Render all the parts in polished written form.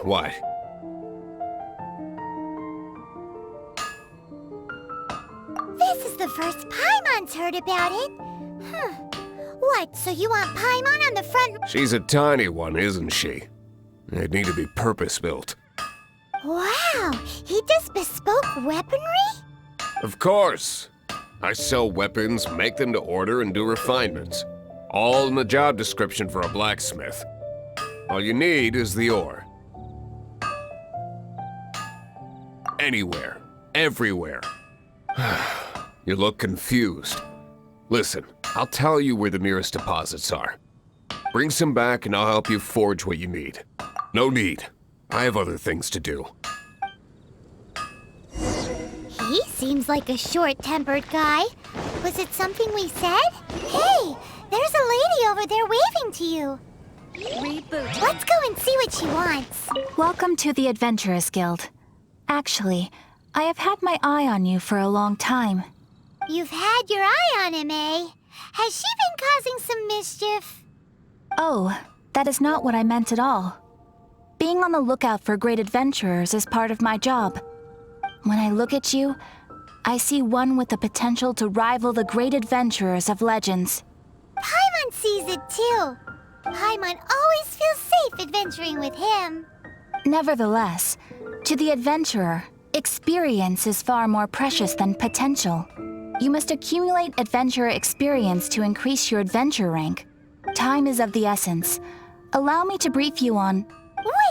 What? This is the first Paimon's heard about it. What, so you want Paimon on the front? She's a tiny one, isn't she? They'd need to be purpose-built. Wow, he does bespoke weaponry? Of course. I sell weapons, make them to order, and do refinements. All in the job description for a blacksmith. All you need is the ore. Anywhere. Everywhere. You look confused. Listen, I'll tell you where the nearest deposits are. Bring some back and I'll help you forge what you need. No need. I have other things to do. He seems like a short-tempered guy. Was it something we said? Hey, there's a lady over there waving to you. Reboot. Let's go and see what she wants. Welcome to the Adventurers Guild. Actually, I have had my eye on you for a long time. You've had your eye on him, eh? Has she been causing some mischief? Oh, that is not what I meant at all. Being on the lookout for great adventurers is part of my job. When I look at you, I see one with the potential to rival the great adventurers of legends. Paimon sees it too. Paimon always feels safe adventuring with him. Nevertheless, to the adventurer, experience is far more precious than potential. You must accumulate adventurer experience to increase your adventure rank. Time is of the essence. Allow me to brief you on...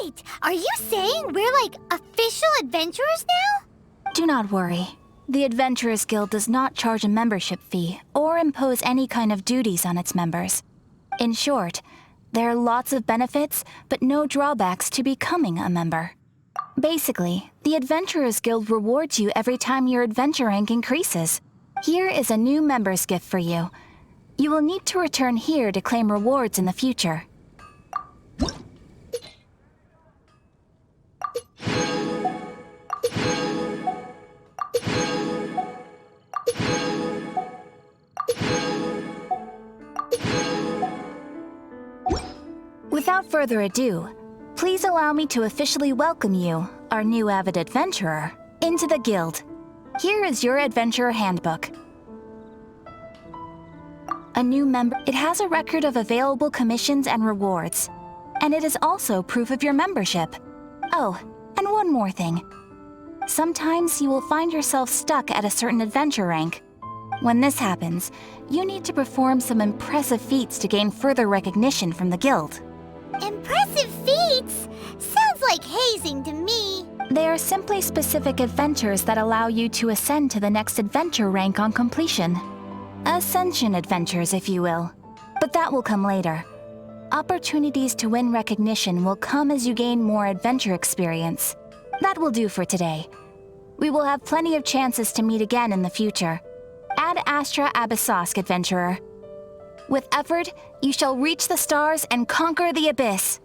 Wait, are you saying we're like official adventurers now? Do not worry. The Adventurers Guild does not charge a membership fee or impose any kind of duties on its members. In short, there are lots of benefits, but no drawbacks to becoming a member. Basically, the Adventurers Guild rewards you every time your adventure rank increases. Here is a new member's gift for you. You will need to return here to claim rewards in the future. Without further ado, please allow me to officially welcome you, our new avid adventurer, into the guild. Here is your adventurer handbook. A new member, it has a record of available commissions and rewards, and it is also proof of your membership. Oh, and one more thing. Sometimes you will find yourself stuck at a certain adventure rank. When this happens, you need to perform some impressive feats to gain further recognition from the guild. Impressive feats? Sounds like hazing to me. They are simply specific adventures that allow you to ascend to the next adventure rank on completion. Ascension adventures, if you will. But that will come later. Opportunities to win recognition will come as you gain more adventure experience. That will do for today. We will have plenty of chances to meet again in the future. Ad Astra Abyssosk, adventurer. With effort, you shall reach the stars and conquer the abyss.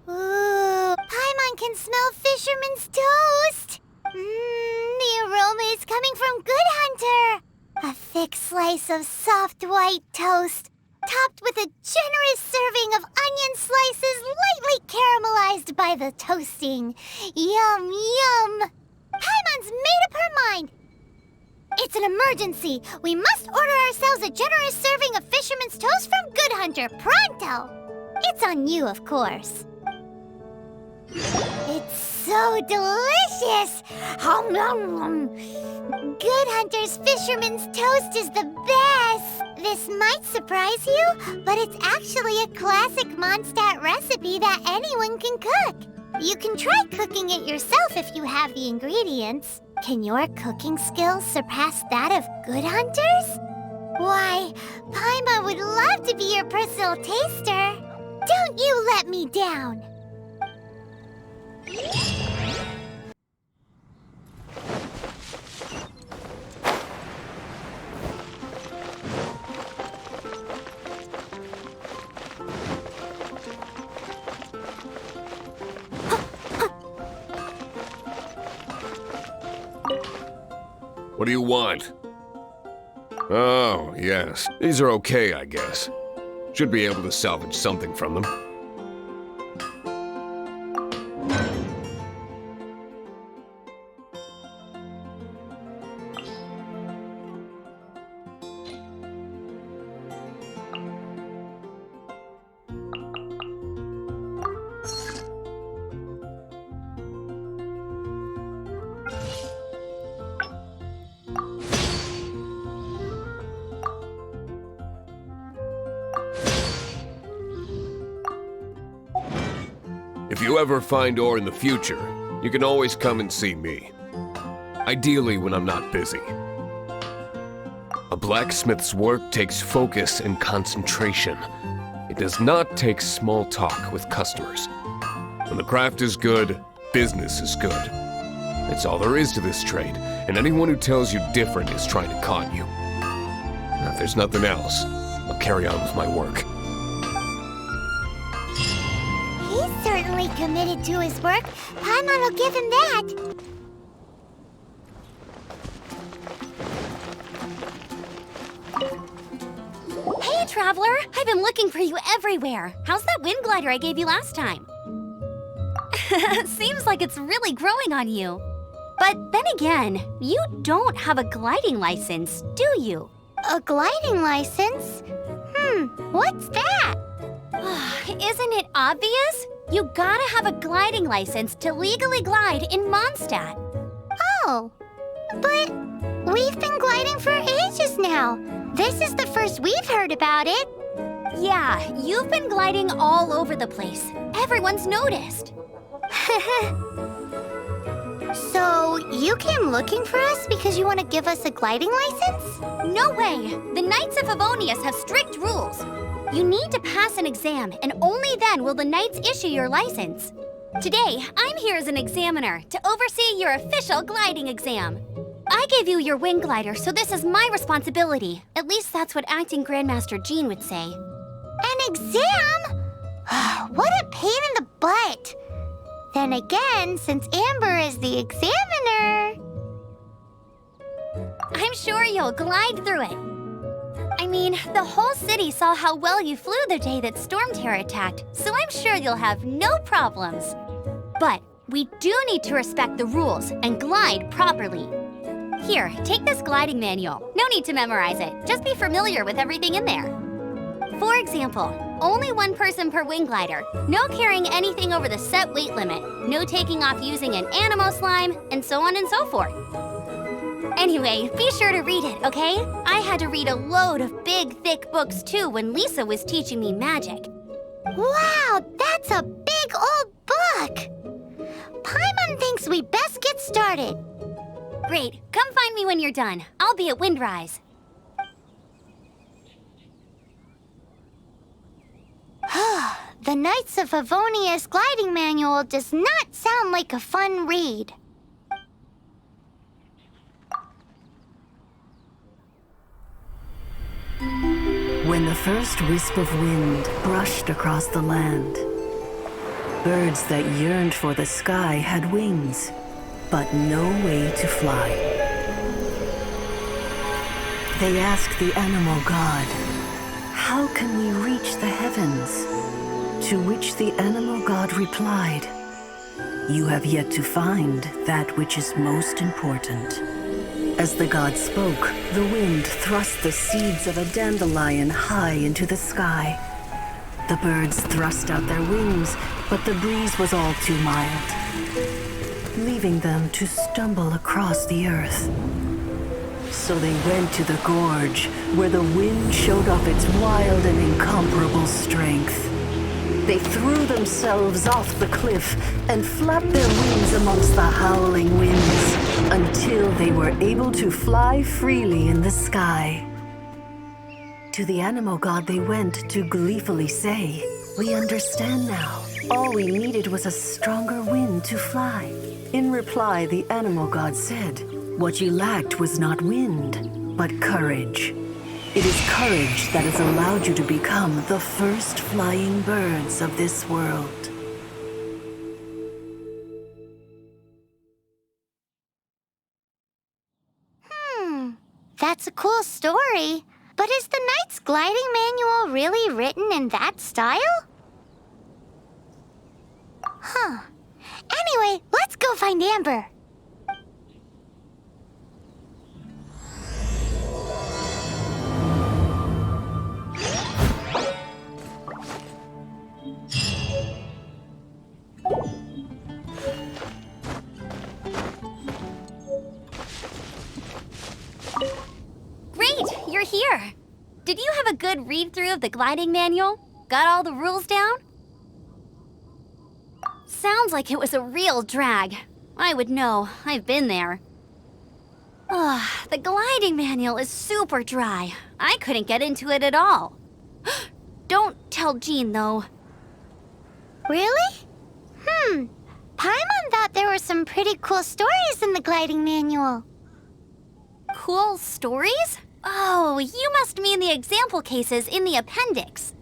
Ooh, Paimon can smell fisherman's toast. The aroma is coming from Good Hunter. A thick slice of soft white toast, topped with a generous serving of onion slices lightly caramelized by the toasting. Yum, yum! Paimon's made up her mind. It's an emergency. We must order ourselves a generous serving of fisherman's toast from Good Hunter, pronto! It's on you, of course. It's so delicious! Hum, nom, nom. Good Hunter's Fisherman's Toast is the best! This might surprise you, but it's actually a classic Mondstadt recipe that anyone can cook. You can try cooking it yourself if you have the ingredients. Can your cooking skills surpass that of Good Hunter's? Why, Paimon would love to be your personal taster. Don't you let me down! What do you want? Oh, yes. These are okay, I guess. Should be able to salvage something from them. If you ever find ore in the future, you can always come and see me. Ideally when I'm not busy. A blacksmith's work takes focus and concentration. It does not take small talk with customers. When the craft is good, business is good. It's all there is to this trade, and anyone who tells you different is trying to con you. Now, if there's nothing else, I'll carry on with my work. He's certainly committed to his work. Paimon will give him that. Hey, Traveler! I've been looking for you everywhere. How's that wind glider I gave you last time? Seems like it's really growing on you. But then again, you don't have a gliding license, do you? A gliding license? What's that? Isn't it obvious? You gotta have a gliding license to legally glide in Mondstadt. Oh, but we've been gliding for ages now. This is the first we've heard about it. Yeah, you've been gliding all over the place. Everyone's noticed. So, you came looking for us because you want to give us a gliding license? No way! The Knights of Favonius have strict rules. You need to pass an exam, and only then will the Knights issue your license. Today, I'm here as an examiner to oversee your official gliding exam. I gave you your wing glider, so this is my responsibility. At least that's what Acting Grandmaster Jean would say. An exam? What a pain in the butt. Then again, since Amber is the examiner... I'm sure you'll glide through it. I mean, the whole city saw how well you flew the day that Storm Terror attacked, so I'm sure you'll have no problems. But we do need to respect the rules and glide properly. Here, take this gliding manual. No need to memorize it, just be familiar with everything in there. For example, only one person per wing glider, no carrying anything over the set weight limit, no taking off using an animo slime, and so on and so forth. Anyway, be sure to read it, okay? I had to read a load of big, thick books too when Lisa was teaching me magic. Wow, that's a big old book! Paimon thinks we best get started. Great, come find me when you're done. I'll be at Windrise. The Knights of Favonius gliding manual does not sound like a fun read. When the first wisp of wind brushed across the land, birds that yearned for the sky had wings, but no way to fly. They asked the animal god, "How can we reach the heavens?" To which the animal god replied, "You have yet to find that which is most important." As the god spoke, the wind thrust the seeds of a dandelion high into the sky. The birds thrust out their wings, but the breeze was all too mild, leaving them to stumble across the earth. So they went to the gorge, where the wind showed off its wild and incomparable strength. They threw themselves off the cliff and flapped their wings amongst the howling winds until they were able to fly freely in the sky. To the animal god they went to gleefully say, "We understand now. All we needed was a stronger wind to fly." In reply, the animal god said, "What you lacked was not wind, but courage. It is courage that has allowed you to become the first flying birds of this world." That's a cool story. But is the Knight's gliding manual really written in that style? Huh. Anyway, let's go find Amber. Great, you're here. Did you have a good read-through of the gliding manual? Got all the rules down? Sounds like it was a real drag. I would know. I've been there. Ugh, the gliding manual is super dry. I couldn't get into it at all. Don't tell Jean, though. Really? Paimon thought there were some pretty cool stories in the gliding manual. Cool stories? Oh, you must mean the example cases in the appendix.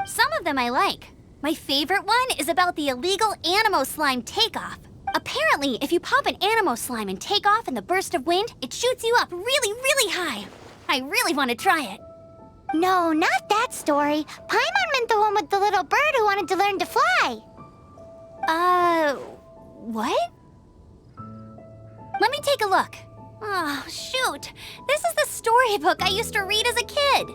Some of them I like. My favorite one is about the illegal Animo Slime takeoff. Apparently, if you pop an Animo Slime and take off in the burst of wind, it shoots you up really, really high. I really want to try it. No, not that story. Paimon meant the one with the little bird who wanted to learn to fly. What? Let me take a look. Oh, shoot. This is the storybook I used to read as a kid.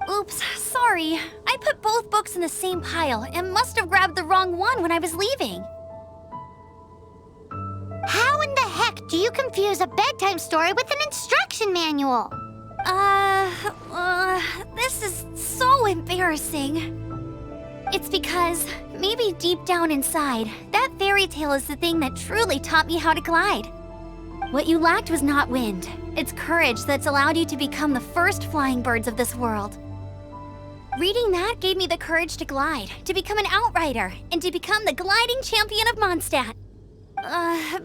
Oops, sorry. I put both books in the same pile and must have grabbed the wrong one when I was leaving. How in the heck do you confuse a bedtime story with an instruction manual? This is so embarrassing. It's because, maybe deep down inside, that fairy tale is the thing that truly taught me how to glide. What you lacked was not wind. It's courage that's allowed you to become the first flying birds of this world. Reading that gave me the courage to glide, to become an outrider, and to become the gliding champion of Mondstadt.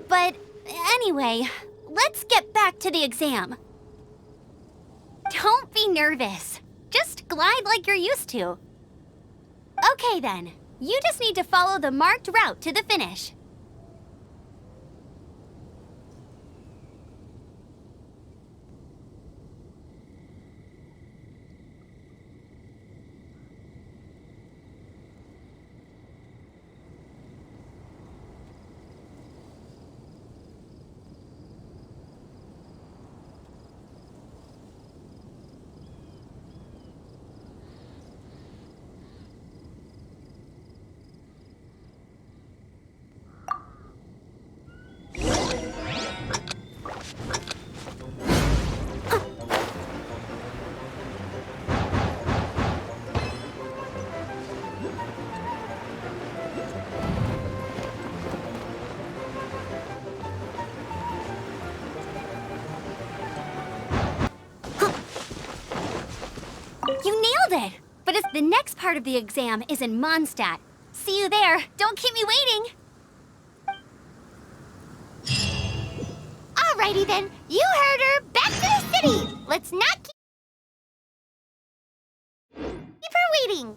But anyway, let's get back to the exam. Don't be nervous. Just glide like you're used to. Okay then, you just need to follow the marked route to the finish. You nailed it! But the next part of the exam is in Mondstadt. See you there. Don't keep me waiting. Alrighty then, you heard her. Back to the city. Let's not keep her waiting.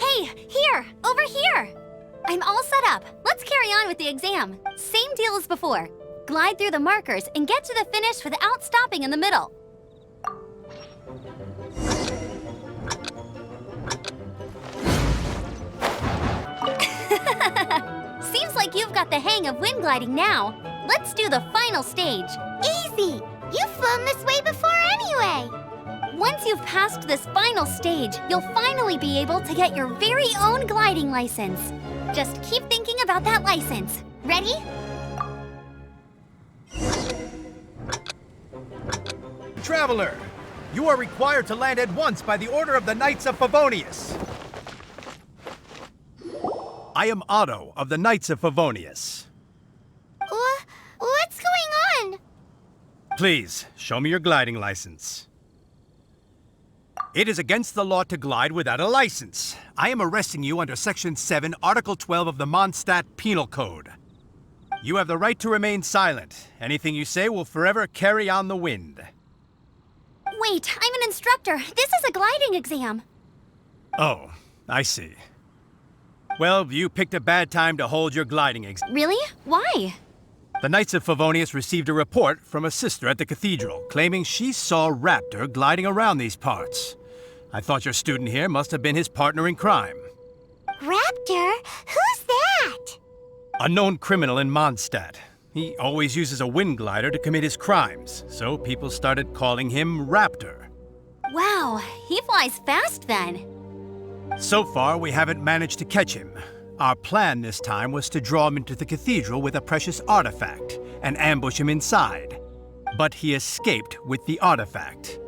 Hey, here! Over here! I'm all set up. Let's carry on with the exam. Same deal as before. Glide through the markers and get to the finish without stopping in the middle. Seems like you've got the hang of wind gliding now. Let's do the final stage. Easy. You've flown this way before anyway. Once you've passed this final stage, you'll finally be able to get your very own gliding license. Just keep thinking about that license. Ready? Traveler, you are required to land at once by the order of the Knights of Favonius. I am Otto of the Knights of Favonius. What's going on? Please, show me your gliding license. It is against the law to glide without a license. I am arresting you under Section 7, Article 12 of the Mondstadt Penal Code. You have the right to remain silent. Anything you say will forever carry on the wind. Wait, I'm an instructor. This is a gliding exam. Oh, I see. Well, you picked a bad time to hold your gliding exam. Really? Why? The Knights of Favonius received a report from a sister at the cathedral claiming she saw Raptor gliding around these parts. I thought your student here must have been his partner in crime. Raptor? Who's that? A known criminal in Mondstadt. He always uses a wind glider to commit his crimes, so people started calling him Raptor. Wow, he flies fast then. So far, we haven't managed to catch him. Our plan this time was to draw him into the cathedral with a precious artifact and ambush him inside. But he escaped with the artifact.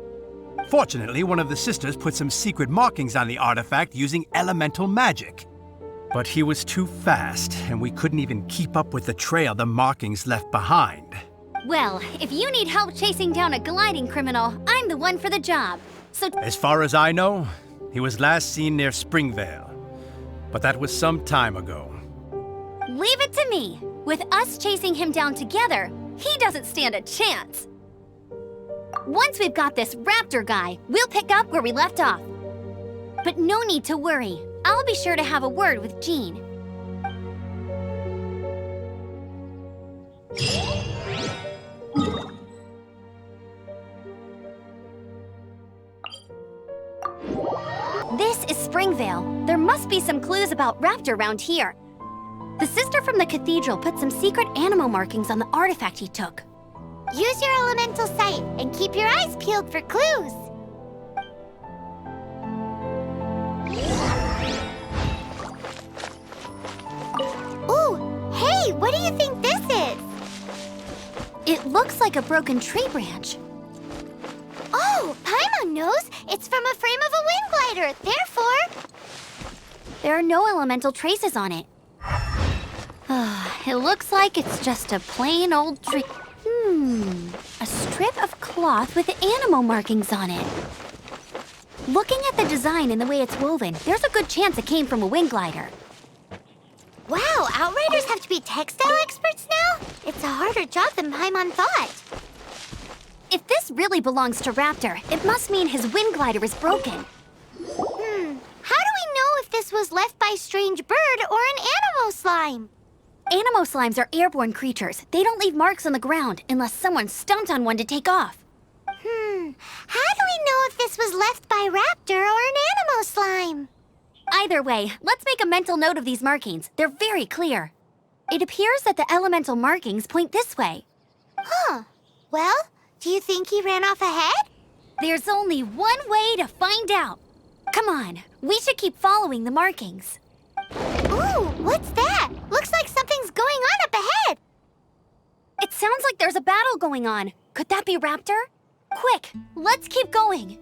Fortunately, one of the sisters put some secret markings on the artifact using elemental magic. But he was too fast, and we couldn't even keep up with the trail the markings left behind. Well, if you need help chasing down a gliding criminal, I'm the one for the job. So As far as I know, he was last seen near Springvale. But that was some time ago. leave it to me. With us chasing him down together, he doesn't stand a chance. Once we've got this Raptor guy, we'll pick up where we left off. But no need to worry. I'll be sure to have a word with Jean. This is Springvale. There must be some clues about Raptor around here. The sister from the cathedral put some secret animal markings on the artifact he took. Use your elemental sight and keep your eyes peeled for clues. Ooh, hey, what do you think this is? It looks like a broken tree branch. Oh, Paimon knows. It's from a frame of a wind glider. Therefore, There are no elemental traces on it. It looks like it's just a plain old tree. A strip of cloth with animal markings on it. Looking at the design and the way it's woven, there's a good chance it came from a wind glider. wow, Outriders have to be textile experts now? It's a harder job than Paimon thought. If this really belongs to Raptor, it must mean his wind glider is broken. How do we know if this was left by a strange bird or an animal slime? Animo slimes are airborne creatures. They don't leave marks on the ground unless someone stomped on one to take off. How do we know if this was left by Raptor or an animal slime? Either way, let's make a mental note of these markings. They're very clear. It appears that the elemental markings point this way. Huh. Well, do you think he ran off ahead? There's only one way to find out. Come on, we should keep following the markings. Ooh, what's that? Looks like something's going on up ahead. It sounds like there's a battle going on. Could that be Raptor? Quick, let's keep going.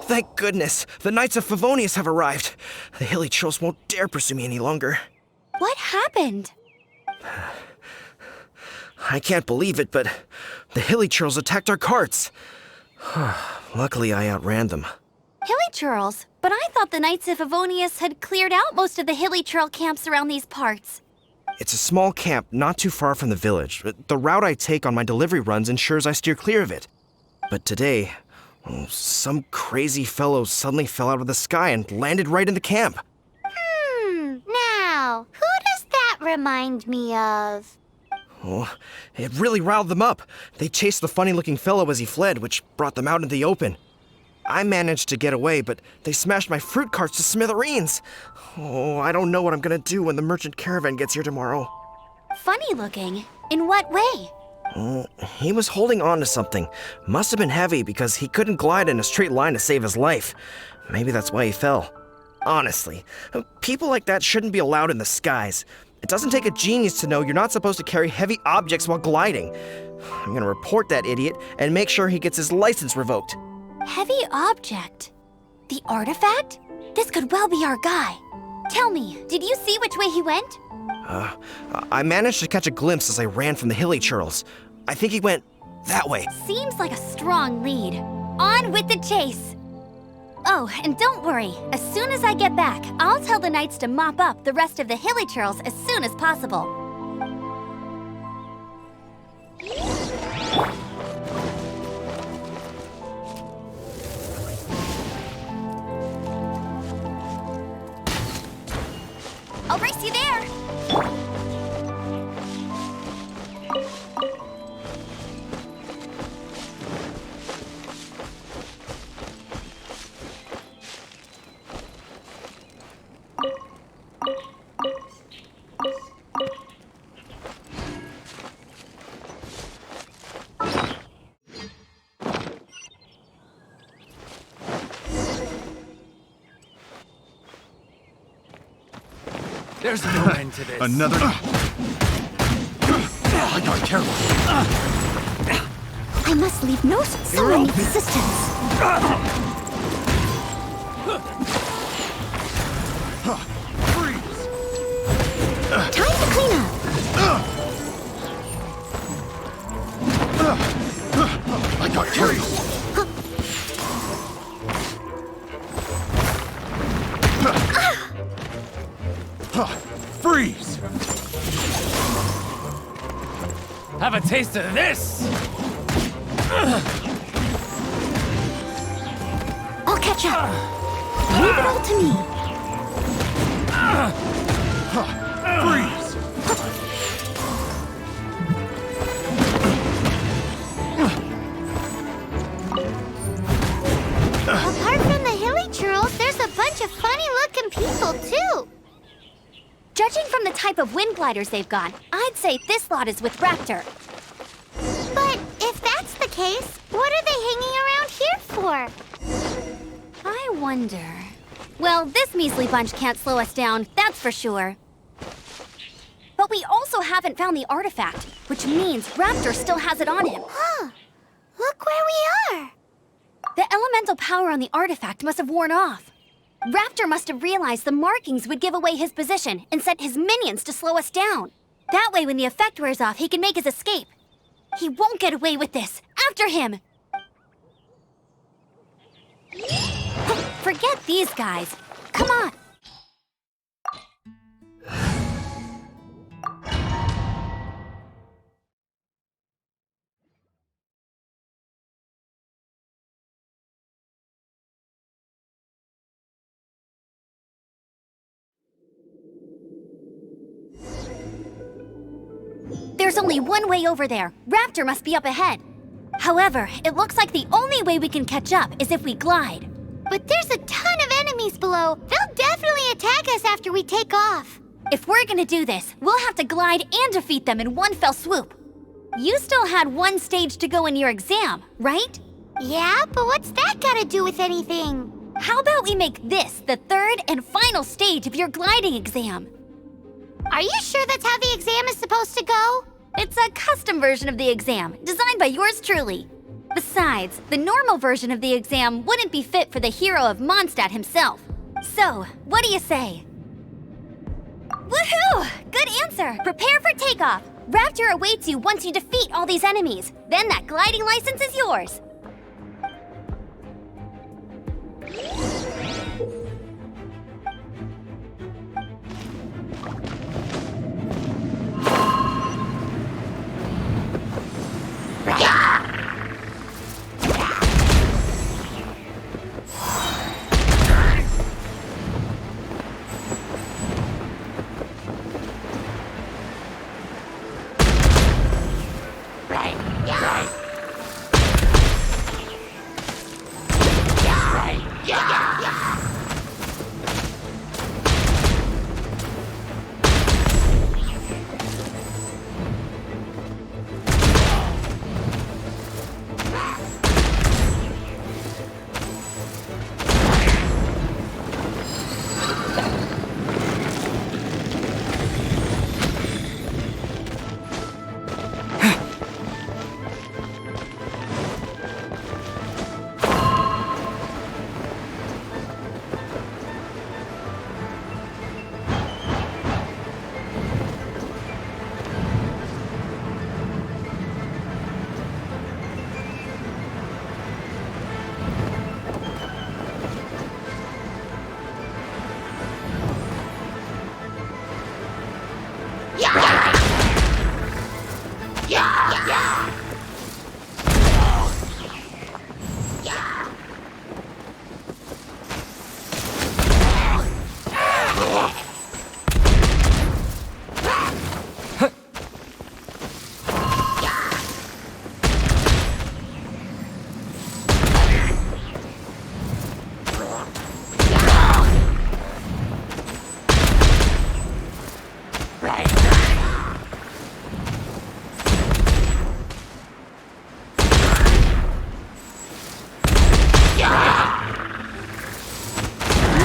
Thank goodness, the Knights of Favonius have arrived. The hilly trolls won't dare pursue me any longer. What happened? I can't believe it, but the hilly trolls attacked our carts. Luckily, I outran them. Hilly Churls? But I thought the Knights of Favonius had cleared out most of the hilly trail camps around these parts. It's a small camp not too far from the village. The route I take on my delivery runs ensures I steer clear of it. But today, some crazy fellow suddenly fell out of the sky and landed right in the camp. Now, who does that remind me of? Oh, it really riled them up. They chased the funny-looking fellow as he fled, which brought them out in the open. I managed to get away, but they smashed my fruit carts to smithereens. Oh, I don't know what I'm gonna do when the merchant caravan gets here tomorrow. Funny looking? In what way? He was holding on to something. Must have been heavy because he couldn't glide in a straight line to save his life. Maybe that's why he fell. Honestly, people like that shouldn't be allowed in the skies. It doesn't take a genius to know you're not supposed to carry heavy objects while gliding. I'm gonna report that idiot and make sure he gets his license revoked. Heavy object? The artifact? This could well be our guy. Tell me, did you see which way he went? I managed to catch a glimpse as I ran from the hilly churls. I think he went that way. Seems like a strong lead. On with the chase! Oh, and don't worry. As soon as I get back, I'll tell the knights to mop up the rest of the hilly churls as soon as possible. I'll race you there! There's no end to this. Another. I got careful. I must leave no sign of resistance. Freeze! Time to clean up. I got careful. Freeze! Have a taste of this! I'll catch up. Leave it all to me. Freeze! Apart from the hilly churls, there's a bunch of funny-looking people, too. Judging from the type of wind gliders they've got, I'd say this lot is with Raptor. But if that's the case, what are they hanging around here for? I wonder... Well, this measly bunch can't slow us down, that's for sure. But we also haven't found the artifact, which means Raptor still has it on him. Huh. Look where we are. The elemental power on the artifact must have worn off. Raptor must have realized the markings would give away his position and sent his minions to slow us down. That way, when the effect wears off, he can make his escape. He won't get away with this. After him! Forget these guys. Come on. There's only one way over there. Raptor must be up ahead. However, it looks like the only way we can catch up is if we glide. But there's a ton of enemies below. They'll definitely attack us after we take off. If we're gonna do this, we'll have to glide and defeat them in one fell swoop. You still had one stage to go in your exam, right? Yeah, but what's that got to do with anything? How about we make this the third and final stage of your gliding exam? Are you sure that's how the exam is supposed to go? It's a custom version of the exam, designed by yours truly. Besides, the normal version of the exam wouldn't be fit for the hero of Mondstadt himself. So, what do you say? Woohoo! Good answer! Prepare for takeoff! Raptor awaits you once you defeat all these enemies. Then that gliding license is yours.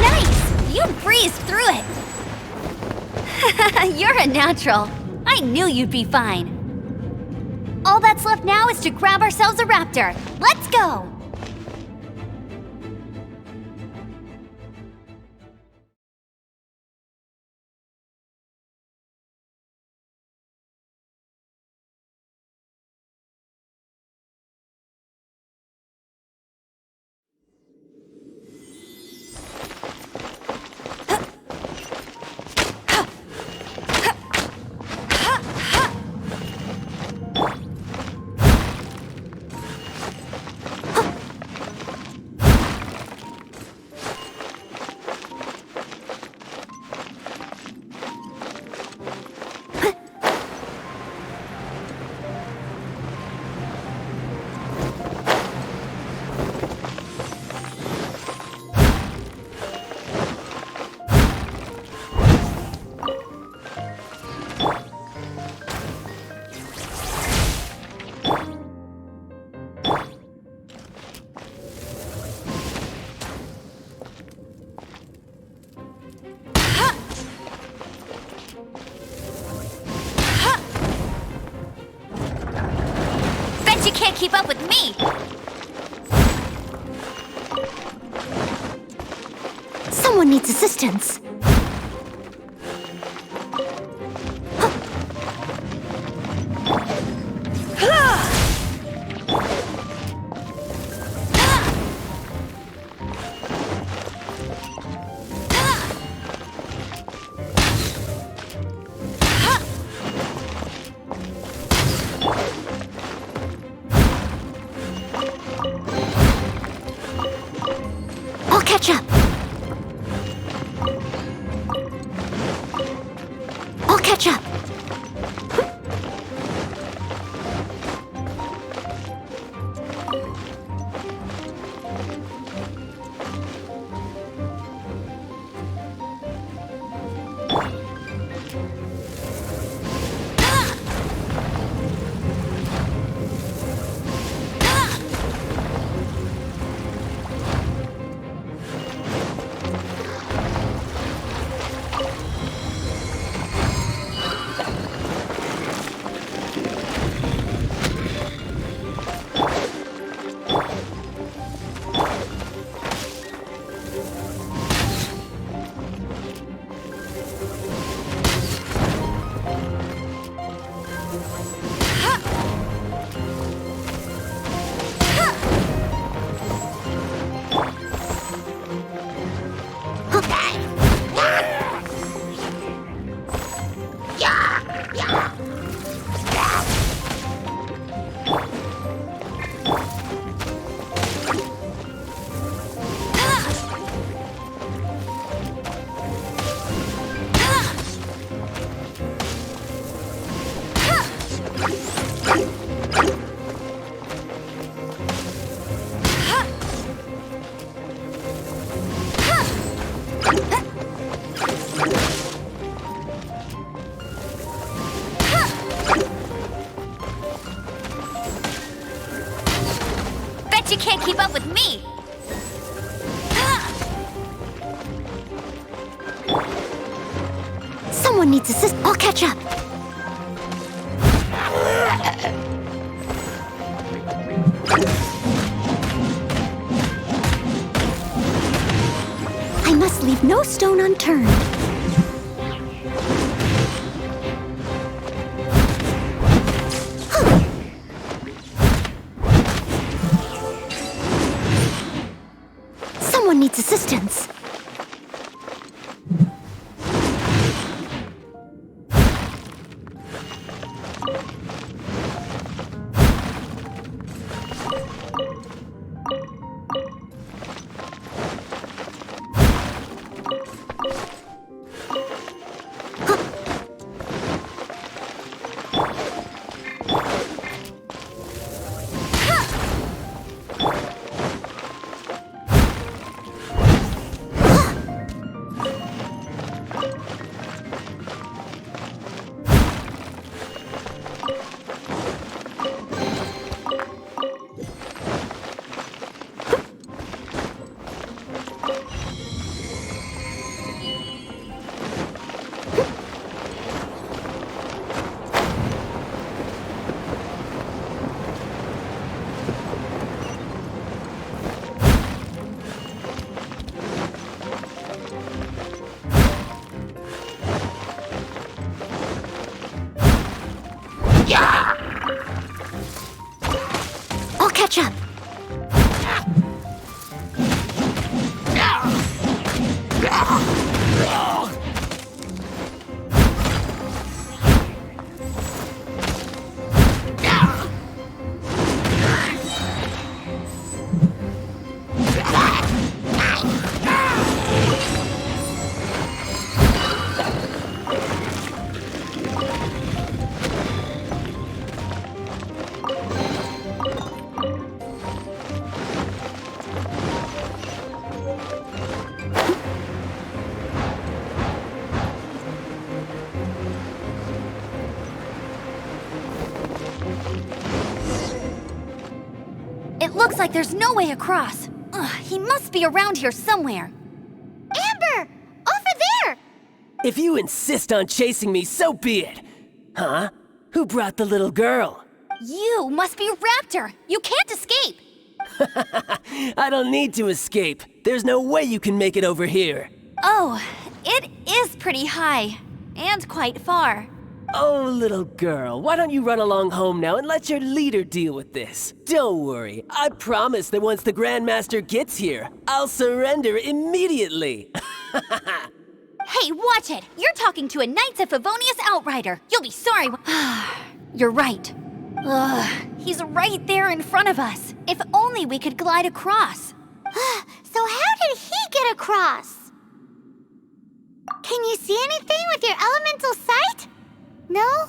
Nice! You breezed through it! You're a natural. I knew you'd be fine. All that's left now is to grab ourselves a raptor. Let's go! You can't keep up with me! Someone needs assistance. I'll catch up. I'll catch up. You can't keep up with me! Someone needs assistance. I'll catch up. I must leave no stone unturned. Someone needs assistance. It looks like there's no way across. Ugh, he must be around here somewhere. Amber! Over there! If you insist on chasing me, so be it. Huh? Who brought the little girl? You must be Raptor. You can't escape. I don't need to escape. There's no way you can make it over here. Oh, it is pretty high. And quite far. Oh, little girl, why don't you run along home now and let your leader deal with this? Don't worry, I promise that once the Grandmaster gets here, I'll surrender immediately. Hey, watch it! You're talking to a Knights of Favonius Outrider. You'll be sorry. You're right. Ugh, he's right there in front of us. If only we could glide across. So how did he get across? Can you see anything with your elemental sight? No?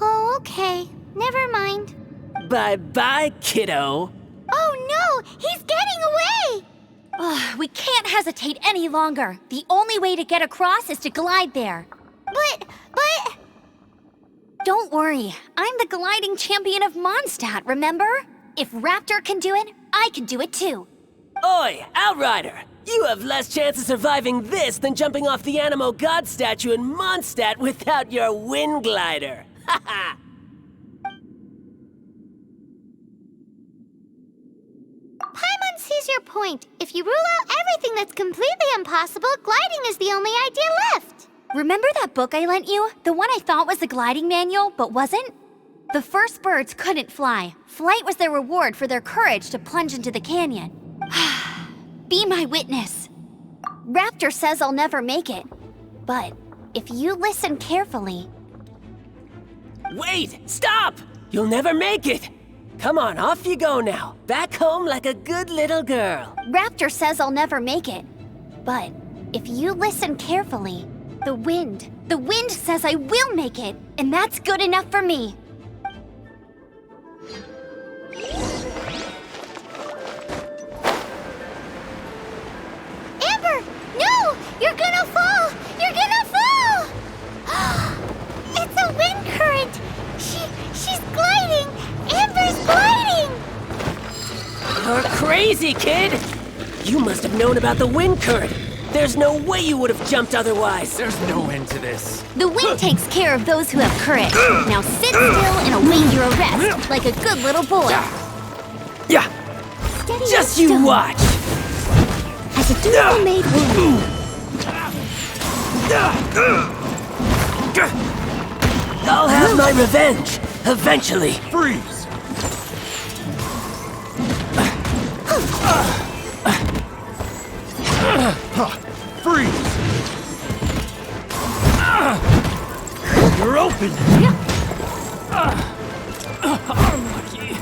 Oh, okay. Never mind. Bye-bye, kiddo. Oh no! He's getting away! Ugh, we can't hesitate any longer. The only way to get across is to glide there. But... Don't worry. I'm the gliding champion of Mondstadt, remember? If Raptor can do it, I can do it too. Oi, Outrider! You have less chance of surviving this than jumping off the Animo God statue in Mondstadt without your wind glider. Haha! Paimon sees your point. If you rule out everything that's completely impossible, gliding is the only idea left. Remember that book I lent you? The one I thought was the gliding manual, but wasn't? The first birds couldn't fly. Flight was their reward for their courage to plunge into the canyon. Be my witness. Raptor says I'll never make it. But if you listen carefully... Wait! Stop! You'll never make it! Come on, off you go now. Back home like a good little girl. Raptor says I'll never make it. But if you listen carefully, the wind says I will make it, and that's good enough for me. Amber! No! You're gonna fall! You're gonna fall! It's a wind current! She's gliding! Amber's gliding! You're crazy, kid! You must have known about the wind current. There's no way you would have jumped otherwise. There's no end to this. The wind takes care of those who have courage. Now sit still and await your arrest, like a good little boy. Yeah. Steady Just as you stone. watch. As a dutiful-made woman. I'll have my revenge, eventually. Freeze! Freeze! You're open! Unlucky.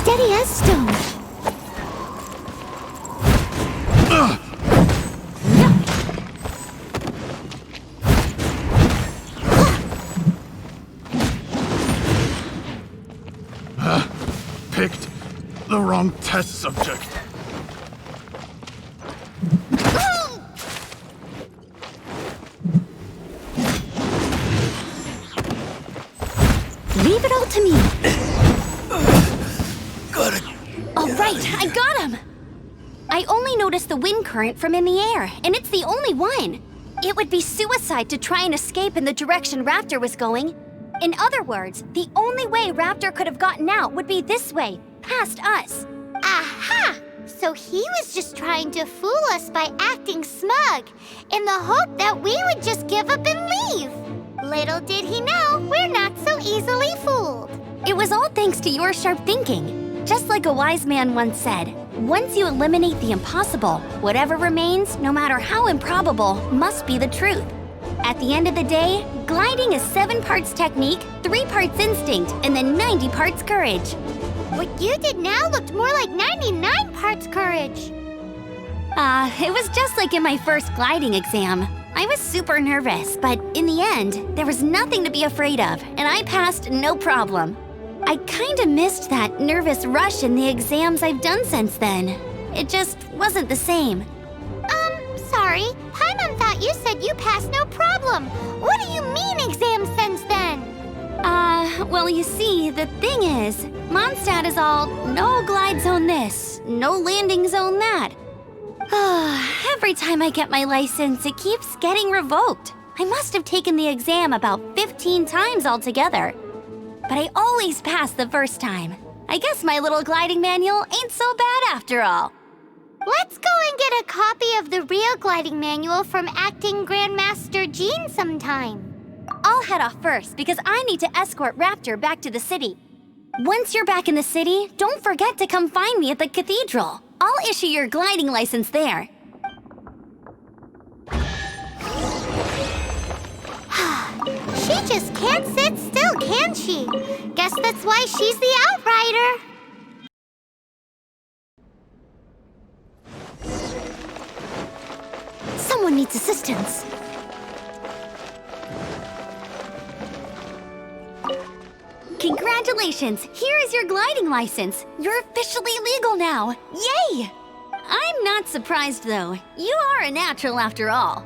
Steady as stone. Picked the wrong test subject. Leave it all to me. Got it. All right, I got him. I only noticed the wind current from in the air, and it's the only one. It would be suicide to try and escape in the direction Raptor was going. In other words, the only way Raptor could have gotten out would be this way, past us. Aha! So he was just trying to fool us by acting smug, in the hope that we would just give up and leave. Little did he know, we're not so easily fooled. It was all thanks to your sharp thinking. Just like a wise man once said, Once you eliminate the impossible, whatever remains, no matter how improbable, must be the truth. At the end of the day, gliding is 7 parts technique, 3 parts instinct, and then 90 parts courage. What you did now looked more like 99 parts courage. It was just like in my first gliding exam. I was super nervous, but in the end, there was nothing to be afraid of, and I passed no problem. I kinda missed that nervous rush in the exams I've done since then. It just wasn't the same. Sorry. Paimon thought you said you passed no problem. What do you mean exam sense then? Well, you see, the thing is, Mondstadt is all no glide zone this, no landing zone that. Every time I get my license, it keeps getting revoked. I must have taken the exam about 15 times altogether. But I always pass the first time. I guess my little gliding manual ain't so bad after all. Let's go and get a copy of the real gliding manual from acting Grandmaster Jean sometime. I'll head off first because I need to escort Raptor back to the city. Once you're back in the city, don't forget to come find me at the cathedral. I'll issue your gliding license there. She just can't sit still, can she? Guess that's why she's the outrider. Someone needs assistance. Congratulations! Here is your gliding license. You're officially legal now. Yay! I'm not surprised though. You are a natural after all.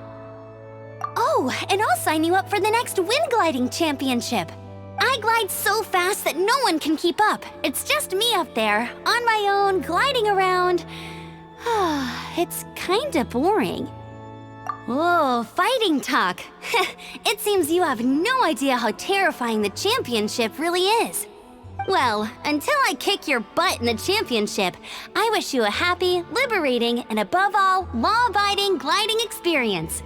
Oh, and I'll sign you up for the next wind gliding championship. I glide so fast that no one can keep up. It's just me up there, on my own, gliding around. It's kinda boring. Oh, fighting talk. It seems you have no idea how terrifying the championship really is. Well, until I kick your butt in the championship, I wish you a happy, liberating, and above all, law-abiding gliding experience.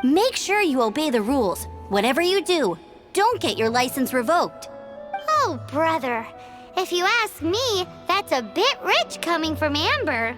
Make sure you obey the rules. Whatever you do, don't get your license revoked. Oh, brother. If you ask me, that's a bit rich coming from Amber.